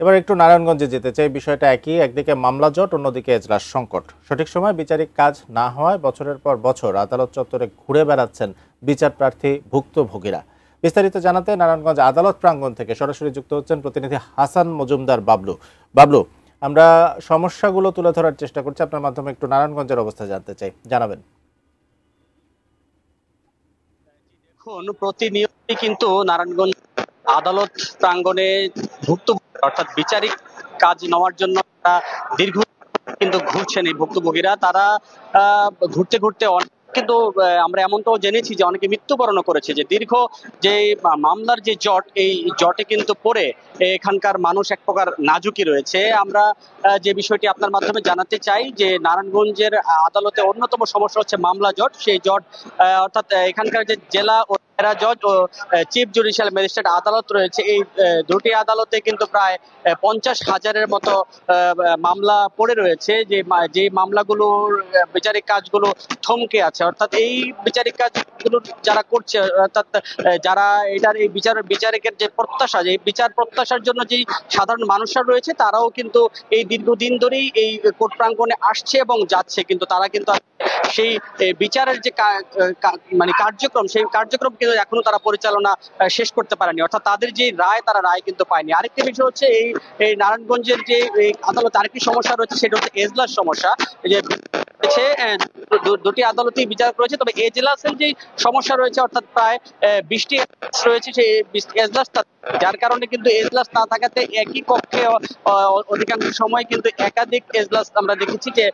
এবার একটু নারায়ণগঞ্জে যেতে চাই। বিষয়টা একই, একদিকে মামলা জট, অন্যদিকে এজলাস সংকট। সঠিক সময় বিচারিক কাজ না হওয়ায় বছরের পর বছর আদালত চত্বরে ঘুরে বেড়াচ্ছেন বিচার প্রার্থী ভুক্তভোগীরা। বিস্তারিত জানাতে নারায়ণগঞ্জ আদালত প্রাঙ্গণ থেকে সরাসরি যুক্ত হচ্ছেন প্রতিনিধি হাসান মজুমদার বাবলু। বাবলু, আমরা সমস্যাগুলো তুলে ধরার চেষ্টা করছি, আপনার মাধ্যমে একটু নারায়ণগঞ্জের অবস্থা জানতে চাই, জানাবেন। এখন প্রতিনিয়তই কিন্তু নারায়ণগঞ্জ আদালত প্রাঙ্গণে ভুক্তভোগী অর্থাৎ বিচারিক কাজ নেওয়ার জন্য দীর্ঘ কিন্তু ঘুরছেন এই ভুক্তভোগীরা। তারা ঘুরতে ঘুরতে কিন্তু আমরা এমনটাও জেনেছি যে অনেকে মৃত্যুবরণ করেছে। যে দীর্ঘ যে মামলার যে জট, এই জটে কিন্তু পড়ে এখানকার মানুষ এক প্রকার নাজুকি রয়েছে। আমরা যে বিষয়টি আপনার মাধ্যমে জানাতে চাই যে নারায়ণগঞ্জের আদালতে অন্যতম সমস্যা হচ্ছে মামলা জট। সেই জট অর্থাৎ এখানকার যে জেলা ও জজ ও চিফ জুডিশিয়াল ম্যাজিস্ট্রেট আদালত রয়েছে, এই দুটি আদালতে কিন্তু প্রায় 50,000-এর মতো মামলা পড়ে রয়েছে। যে মামলাগুলোর বিচারিক কাজগুলো থমকে আছে, অর্থাৎ এই বিচারিক কাজগুলো যারা করছে, অর্থাৎ যারা এটার এই বিচারিকের যে প্রত্যাশা, যে বিচার প্রত্যাশার জন্য যে সাধারণ মানুষরা রয়েছে, তারাও কিন্তু এই দীর্ঘদিন ধরেই এই কোর্ট প্রাঙ্গণে আসছে এবং যাচ্ছে, কিন্তু তারা কিন্তু সেই বিচারের যে মানে কার্যক্রম, সেই কার্যক্রম কিন্তু এখনো তারা পরিচালনা শেষ করতে পারেনি। অর্থাৎ তাদের যে রায়, তারা রায় কিন্তু পায়নি। আরেকটি বিষয় হচ্ছে এই নারায়ণগঞ্জের যে আদালতে আরেকটি সমস্যা রয়েছে, সেটা হচ্ছে এজলাস সমস্যা। যে দুটি আদালতেই বিচারক রয়েছে, তবে এজলাসের যে সমস্যা রয়েছে, অর্থাৎ প্রায় 20টি রয়েছে সেই এজলাস, যার কারণে কিন্তু এজলাস না থাকাতে একই কক্ষে অধিকাংশ সময় কিন্তু একাধিক এজলাস আমরা দেখেছি যে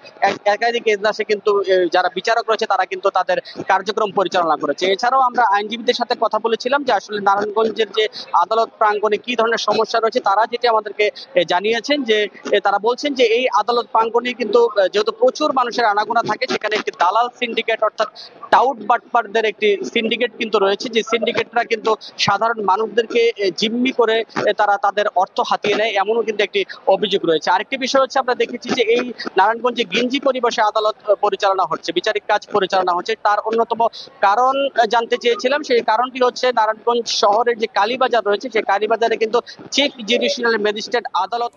একাধিক এজলাসে কিন্তু যারা বিচারক রয়েছে তারা কিন্তু তাদের কার্যক্রম পরিচালনা করেছে। এছাড়াও আমরা আইনজীবীদের সাথে কথা বলেছিলাম যে আসলে নারায়ণগঞ্জের যে আদালত প্রাঙ্গণে কি ধরনের সমস্যা রয়েছে। তারা যেটি আমাদেরকে জানিয়েছেন যে তারা বলছেন যে এই আদালত প্রাঙ্গণে কিন্তু যেহেতু প্রচুর মানুষের আনাগোনা থাকে, সেখানে একটি দালাল সিন্ডিকেট অর্থাৎ টাউট বাটপারদের একটি সিন্ডিকেট কিন্তু রয়েছে। যে সিন্ডিকেটরা কিন্তু সাধারণ মানুষদেরকে জিম্মি করে তারা তাদের অর্থ হাতিয়ে নেয়, এমনও কিন্তু একটি অভিযোগ রয়েছে। আরেকটি বিষয় হচ্ছে, আমরা দেখেছি যে এই নারায়ণগঞ্জে গিঞ্জি পরিবেশে আদালত পরিচালনা হচ্ছে, বিচারিক কাজ পরিচালনা হচ্ছে। তার অন্যতম কারণ জানতে চেয়েছিলাম, সেই কারণটি হচ্ছে নারায়ণগঞ্জ শহরের যে কালীবাজার রয়েছে, সেই কালীবাজারে কিন্তু চিফ জুডিশিয়াল ম্যাজিস্ট্রেট আদালত